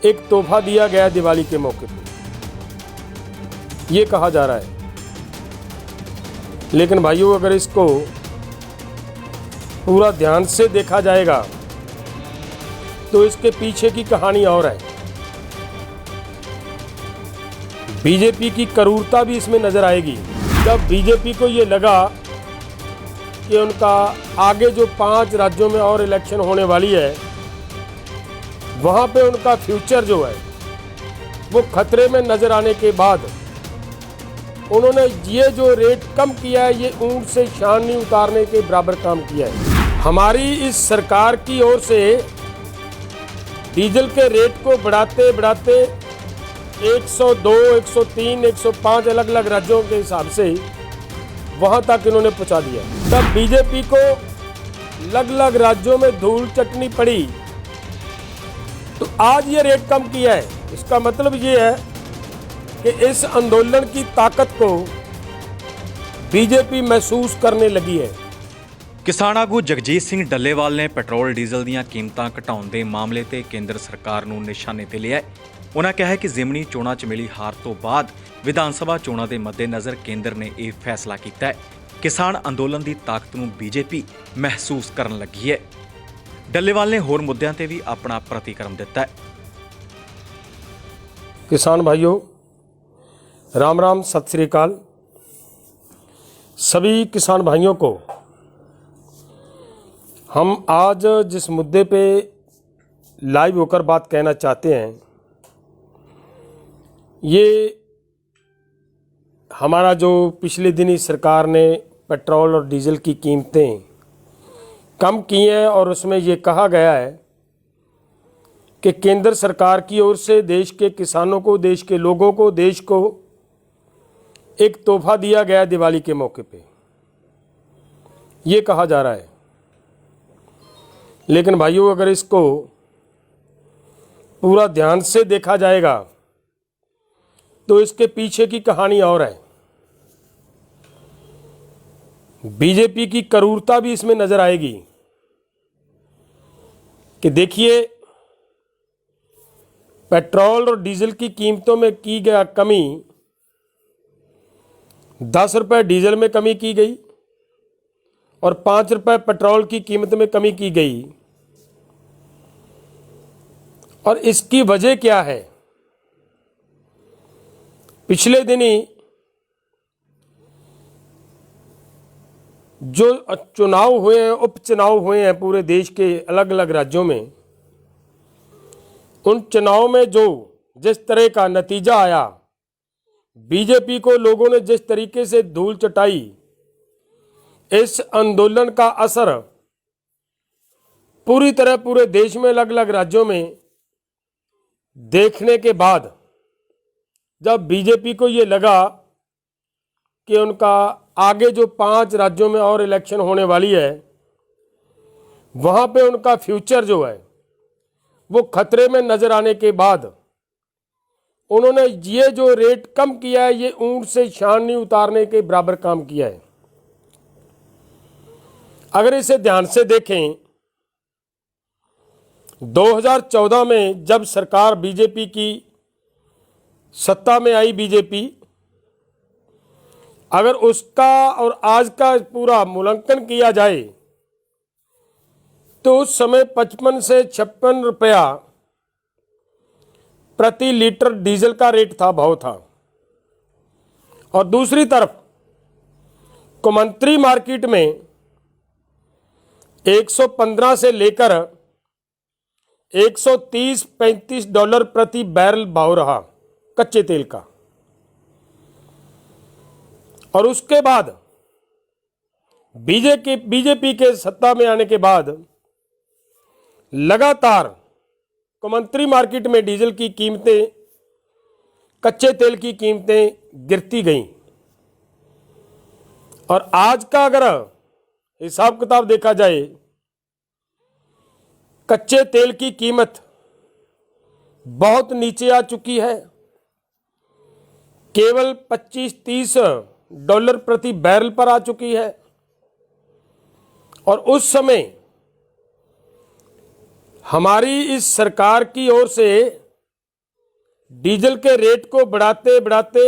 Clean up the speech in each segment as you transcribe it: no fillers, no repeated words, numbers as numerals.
एक तोहफा दिया गया दिवाली के मौके पे, ये कहा जा रहा है। लेकिन भाइयों, अगर इसको पूरा ध्यान से देखा जाएगा तो इसके पीछे की कहानी और है। बीजेपी की क्रूरता भी इसमें नजर आएगी। जब बीजेपी को ये लगा कि उनका आगे जो 5 राज्यों में और इलेक्शन होने वाली है, वहां पे उनका फ्यूचर जो है वो खतरे में नजर आने के बाद उन्होंने ये जो रेट कम किया है, ये ऊंट से शान नहीं उतारने के बराबर काम किया है। हमारी इस सरकार की ओर से डीजल के रेट को बढ़ाते बढ़ाते 102, 103, 105 अलग अलग राज्यों के हिसाब से वहां तक इन्होंने पहुंचा दिया। तब बीजेपी को अलग अलग राज्यों में धूल चटनी पड़ी, तो आज ये रेट कम किया है। इसका मतलब ये है कि इस आंदोलन की ताकत को बीजेपी महसूस करने लगी है। ਕਿਸਾਨ ਆਗੂ ਜਗਜੀਤ ਸਿੰਘ ਡੱਲੇਵਾਲ ਨੇ ਪੈਟਰੋਲ ਡੀਜ਼ਲ ਦੀਆਂ ਕੀਮਤਾਂ ਘਟਾਉਣ ਦੇ ਮਾਮਲੇ ਤੇ ਕੇਂਦਰ ਸਰਕਾਰ ਨੂੰ ਨਿਸ਼ਾਨੇ ਤੇ ਲਿਆ ਹੈ। ਉਨ੍ਹਾਂ ਕਿਹਾ ਹੈ ਕਿ ਜ਼ਿਮਨੀ ਚੋਣਾਂ 'ਚ ਮਿਲੀ ਹਾਰ ਤੋਂ ਬਾਅਦ ਵਿਧਾਨ ਸਭਾ ਚੋਣਾਂ ਦੇ ਮੱਦੇਨਜ਼ਰ ਕੇਂਦਰ ਨੇ ਇਹ ਫੈਸਲਾ ਕੀਤਾ ਹੈ। ਕਿਸਾਨ ਅੰਦੋਲਨ ਦੀ ਤਾਕਤ ਨੂੰ ਬੀਜੇਪੀ ਮਹਿਸੂਸ ਕਰਨ ਲੱਗੀ ਹੈ। ਡੱਲੇਵਾਲ ਨੇ ਹੋਰ ਮੁੱਦਿਆਂ ਤੇ ਵੀ ਆਪਣਾ ਪ੍ਰਤੀਕਰਮ ਦਿੱਤਾ ਹੈ। किसान भाइयों, राम राम, सत श्री अकाल। सभी किसान भाइयों को हम आज जिस मुद्दे पे लाइव होकर बात कहना चाहते हैं, ये हमारा जो पिछले दिन ही सरकार ने पेट्रोल और डीजल की कीमतें कम की हैं और उसमें ये कहा गया है कि केंद्र सरकार की ओर से देश के किसानों को, देश के लोगों को, देश को एक तोहफा दिया गया दिवाली के मौके पे, ये कहा जा रहा है। लेकिन भाइयों, अगर इसको पूरा ध्यान से देखा जाएगा तो इसके पीछे की कहानी और है। बीजेपी की क्रूरता भी इसमें नजर आएगी कि देखिए, पेट्रोल और डीजल की कीमतों में की गया कमी, 10 रुपये डीजल में कमी की गई और 5 रुपये पेट्रोल की कीमत में कमी की गई। और इसकी वजह क्या है? पिछले दिन ही जो चुनाव हुए हैं, उपचुनाव हुए हैं पूरे देश के अलग अलग राज्यों में, उन चुनाव में जो जिस तरह का नतीजा आया, बीजेपी को लोगों ने जिस तरीके से धूल चटाई, इस आंदोलन का असर पूरी तरह पूरे देश में अलग अलग राज्यों में देखने के बाद जब बीजेपी को ये लगा कि उनका आगे जो 5 राज्यों में और इलेक्शन होने वाली है, वहां पे उनका फ्यूचर जो है वो खतरे में नजर आने के बाद उन्होंने ये जो रेट कम किया है, ये ऊंट से शान नहीं उतारने के बराबर काम किया है। अगर इसे ध्यान से देखें, 2014 में जब सरकार बीजेपी की सत्ता में आई, बीजेपी, अगर उसका और आज का पूरा मूल्यांकन किया जाए तो उस समय 55 से 56 रुपया प्रति लीटर डीजल का रेट था, भाव था। और दूसरी तरफ कौमांतरी मार्केट में 115 से लेकर 130-35 डॉलर प्रति बैरल भाव रहा कच्चे तेल का। और उसके बाद बीजेपी के सत्ता में आने के बाद लगातार कौमांतरी मार्केट में डीजल की कीमतें, कच्चे तेल की कीमतें गिरती गईं। और आज का अगर हिसाब किताब देखा जाए, कच्चे तेल की कीमत बहुत नीचे आ चुकी है, केवल 25-30 डॉलर प्रति बैरल पर आ चुकी है। और उस समय हमारी इस सरकार की ओर से डीजल के रेट को बढ़ाते बढ़ाते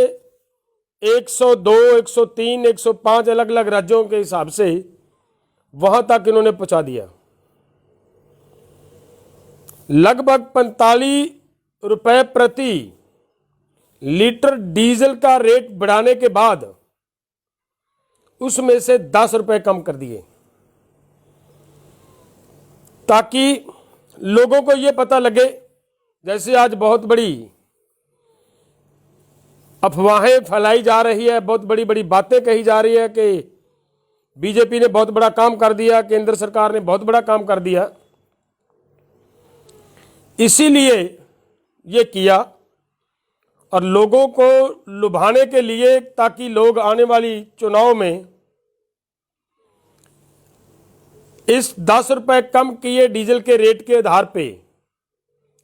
102, 103, 105 अलग अलग राज्यों के हिसाब से वहां तक इन्होंने पहुंचा दिया। लगभग 45 रुपए प्रति लीटर डीजल का रेट बढ़ाने के बाद उसमें से 10 रुपए कम कर दिए, ताकि लोगों को यह पता लगे। जैसे आज बहुत बड़ी अफवाहें फैलाई जा रही है, बहुत बड़ी बड़ी बातें कही जा रही है कि बीजेपी ने बहुत बड़ा काम कर दिया, केंद्र सरकार ने बहुत बड़ा काम कर दिया, इसीलिए ये किया और लोगों को लुभाने के लिए, ताकि लोग आने वाली चुनाव में इस 10 रुपए कम किए डीजल के रेट के आधार पे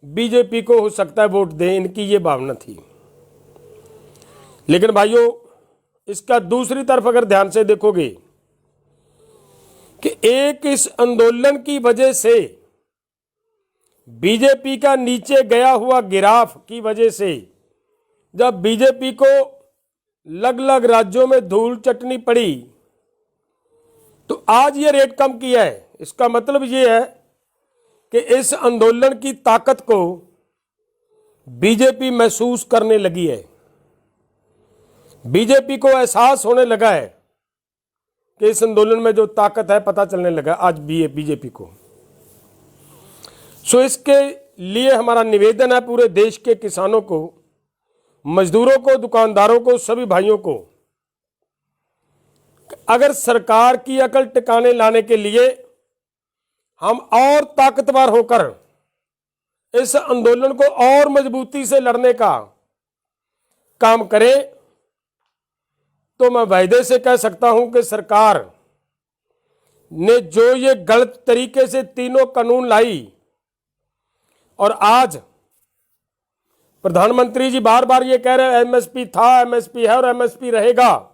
बीजेपी को हो सकता है वोट दें, इनकी ये भावना थी। लेकिन भाइयों, इसका दूसरी तरफ अगर ध्यान से देखोगे कि एक इस आंदोलन की वजह से बीजेपी का नीचे गया हुआ गिराफ की वजह से जब बीजेपी को अलग अलग राज्यों में धूल चटनी पड़ी तो आज ये रेट कम किया है। इसका मतलब ये है कि इस आंदोलन की ताकत को बीजेपी महसूस करने लगी है। बीजेपी को एहसास होने लगा है कि इस आंदोलन में जो ताकत है, पता चलने लगा आज भी बीजेपी को। सो इसके लिए हमारा निवेदन है पूरे देश के किसानों को, मजदूरों को, दुकानदारों को, सभी भाइयों को, अगर सरकार की अकल टिकाने लाने के लिए हम और ताकतवर होकर इस आंदोलन को और मजबूती से लड़ने का काम करें, तो मैं वायदे से कह सकता हूं कि सरकार ने जो ये गलत तरीके से तीनों कानून लाई और आज प्रधानमंत्री जी बार बार ये कह रहे हैं एमएसपी था, एमएसपी है और एमएसपी रहेगा,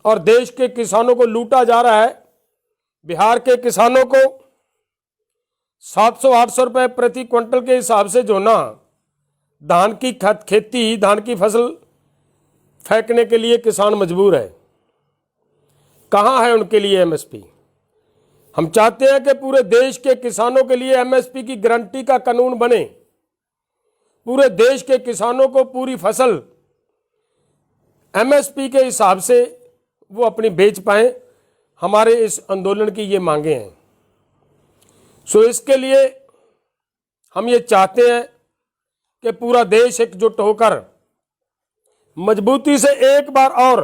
और देश के किसानों को लूटा जा रहा है। बिहार के किसानों को 700-800 रुपए प्रति क्विंटल के हिसाब से जो ना धान की खेती, धान की फसल फेंकने के लिए किसान मजबूर है। कहां है उनके लिए एमएसपी? हम चाहते हैं कि पूरे देश के किसानों के लिए एमएसपी की गारंटी का कानून बने, पूरे देश के किसानों को पूरी फसल एमएसपी के हिसाब से वो अपनी बेच पाएं। हमारे इस आंदोलन की ये मांगे हैं। सो इसके लिए हम ये चाहते हैं कि पूरा देश एकजुट होकर मजबूती से एक बार और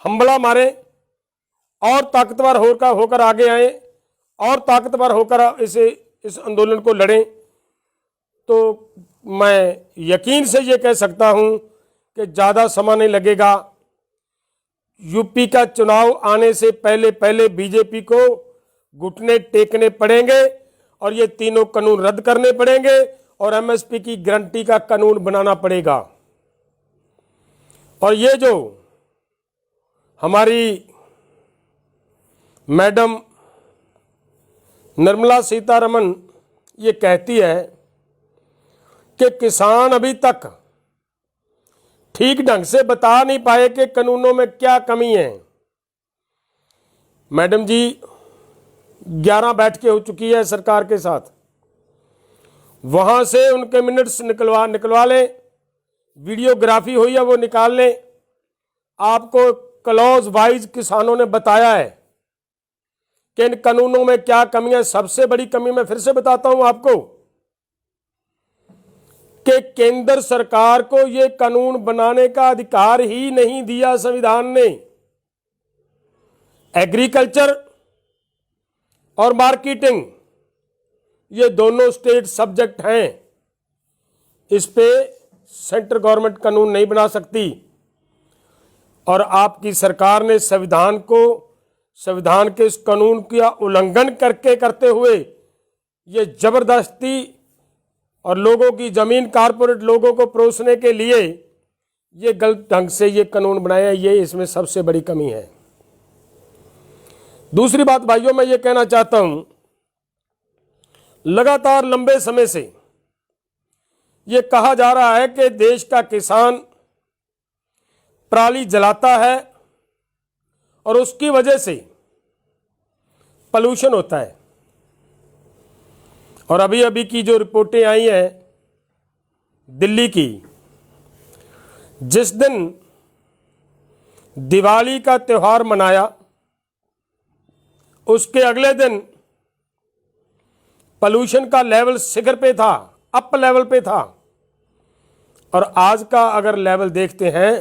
हमला मारे और ताकतवर होकर आगे आए और ताकतवर होकर इस आंदोलन को लड़ें। तो मैं यकीन से ये कह सकता हूं कि ज़्यादा समय नहीं लगेगा। यूपी का चुनाव आने से पहले पहले बीजेपी को घुटने टेकने पड़ेंगे और ये तीनों कानून रद्द करने पड़ेंगे और एमएसपी की गारंटी का कानून बनाना पड़ेगा। और ये जो हमारी मैडम निर्मला सीतारमण ये कहती है कि किसान अभी तक ठीक ढंग से बता नहीं पाए कि कानूनों में क्या कमी है। मैडम जी 11 बैठकें हो चुकी है सरकार के साथ, वहां से उनके मिनट्स निकलवा लें, वीडियोग्राफी हुई है वो निकाल लें। आपको क्लॉज वाइज किसानों ने बताया है कि इन कानूनों में क्या कमी है। सबसे बड़ी कमी मैं फिर से बताता हूं आपको कि केंद्र सरकार को यह कानून बनाने का अधिकार ही नहीं दिया संविधान ने। एग्रीकल्चर और मार्केटिंग ये दोनों स्टेट सब्जेक्ट हैं, इस पे सेंट्रल गवर्नमेंट कानून नहीं बना सकती। और आपकी सरकार ने संविधान के इस कानून का उल्लंघन करते हुए ये जबरदस्ती और लोगों की जमीन कारपोरेट लोगों को परोसने के लिए ये गलत ढंग से ये कानून बनाया, ये इसमें सबसे बड़ी कमी है। दूसरी बात भाइयों, मैं ये कहना चाहता हूं, लगातार लंबे समय से ये कहा जा रहा है कि देश का किसान पराली जलाता है और उसकी वजह से पॉल्यूशन होता है। और अभी अभी की जो रिपोर्टें आई हैं दिल्ली की, जिस दिन दिवाली का त्यौहार मनाया उसके अगले दिन पॉल्यूशन का लेवल शिखर पे था, अप लेवल पे था। और आज का अगर लेवल देखते हैं,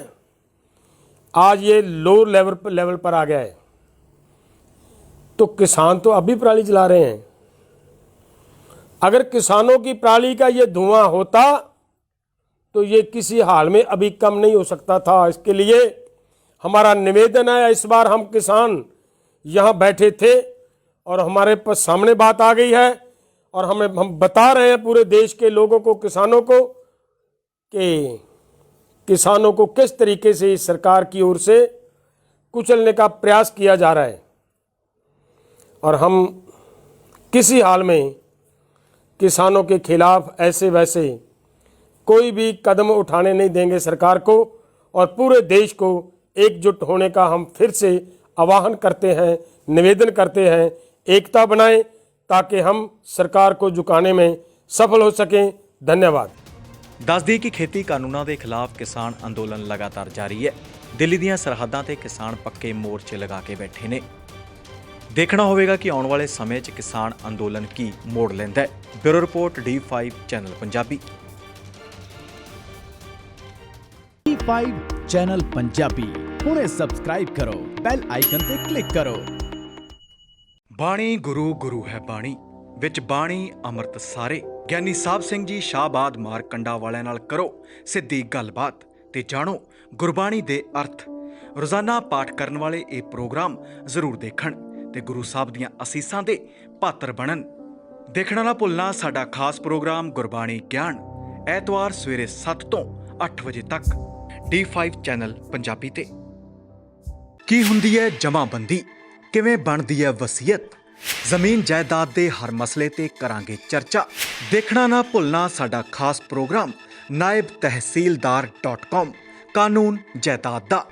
आज ये लो लेवल पर आ गया है। तो किसान तो अभी पराली जला रहे हैं। अगर किसानों की पराली का ये धुआं होता तो ये किसी हाल में अभी कम नहीं हो सकता था। इसके लिए हमारा निवेदन है, इस बार हम किसान यहाँ बैठे थे और हमारे पास सामने बात आ गई है और हम बता रहे हैं पूरे देश के लोगों को, किसानों को, कि किसानों को किस तरीके से इस सरकार की ओर से कुचलने का प्रयास किया जा रहा है। और हम किसी हाल में किसानों के खिलाफ ऐसे वैसे कोई भी कदम उठाने नहीं देंगे सरकार को। और पूरे देश को एकजुट होने का हम फिर से आह्वान करते हैं, निवेदन करते हैं, एकता बनाएं ताकि हम सरकार को झुकाने में सफल हो सकें। धन्यवाद। ਦੱਸ ਦਈਏ ਕਿ ਖੇਤੀ ਕਾਨੂੰਨਾਂ ਦੇ ਖਿਲਾਫ ਕਿਸਾਨ ਅੰਦੋਲਨ ਲਗਾਤਾਰ ਜਾਰੀ ਹੈ। ਦਿੱਲੀ ਦੀਆਂ ਸਰਹੱਦਾਂ ਤੇ ਕਿਸਾਨ ਪੱਕੇ ਮੋਰਚੇ ਲਗਾ ਕੇ ਬੈਠੇ ਨੇ। ਦੇਖਣਾ ਹੋਵੇਗਾ ਕਿ ਆਉਣ ਵਾਲੇ ਸਮੇਂ 'ਚ ਕਿਸਾਨ ਅੰਦੋਲਨ ਕੀ ਮੋੜ ਲੈਂਦਾ ਹੈ। Bureau report D5 channel Punjabi. D5 channel Punjabi ਹੁਣੇ ਸਬਸਕ੍ਰਾਈਬ ਕਰੋ, ਬੈਲ ਆਈਕਨ ਤੇ ਕਲਿੱਕ ਕਰੋ। ਬਾਣੀ ਗੁਰੂ ਗੁਰੂ ਹੈ ਬਾਣੀ ਵਿੱਚ ਬਾਣੀ ਅੰਮ੍ਰਿਤ ਸਾਰੇ। ਗਿਆਨੀ ਸਾਹਿਬ ਸਿੰਘ ਜੀ ਸ਼ਾਹਬਾਦ ਮਾਰਕੰਡਾ ਵਾਲਿਆਂ ਨਾਲ ਕਰੋ ਸਿੱਧੀ ਗੱਲਬਾਤ ਤੇ ਜਾਣੋ ਗੁਰਬਾਣੀ ਦੇ ਅਰਥ। ਰੋਜ਼ਾਨਾ ਪਾਠ ਕਰਨ ਵਾਲੇ ਇਹ ਪ੍ਰੋਗਰਾਮ ਜ਼ਰੂਰ ਦੇਖਣ ਤੇ ਗੁਰੂ ਸਾਹਿਬ ਦੀਆਂ ਅਸੀਸਾਂ ਦੇ ਪਾਤਰ ਬਣਨ। ਦੇਖਣਾ ਨਾ ਭੁੱਲਣਾ ਸਾਡਾ ਖਾਸ ਪ੍ਰੋਗਰਾਮ ਗੁਰਬਾਣੀ ਗਿਆਨ, ਐਤਵਾਰ ਸਵੇਰੇ 7 ਤੋਂ 8 ਵਜੇ ਤੱਕ D5 ਚੈਨਲ ਪੰਜਾਬੀ ਤੇ। ਕੀ ਹੁੰਦੀ ਹੈ ਜਮਾਬੰਦੀ, ਕਿਵੇਂ ਬਣਦੀ ਹੈ ਵਸੀਅਤ, ਜ਼ਮੀਨ ਜਾਇਦਾਦ ਦੇ ਹਰ ਮਸਲੇ ਤੇ ਕਰਾਂਗੇ ਚਰਚਾ। ਦੇਖਣਾ ਨਾ ਭੁੱਲਣਾ ਸਾਡਾ ਖਾਸ ਪ੍ਰੋਗਰਾਮ naibtehsildar.com ਕਾਨੂੰਨ ਜਾਇਦਾਦ ਦਾ।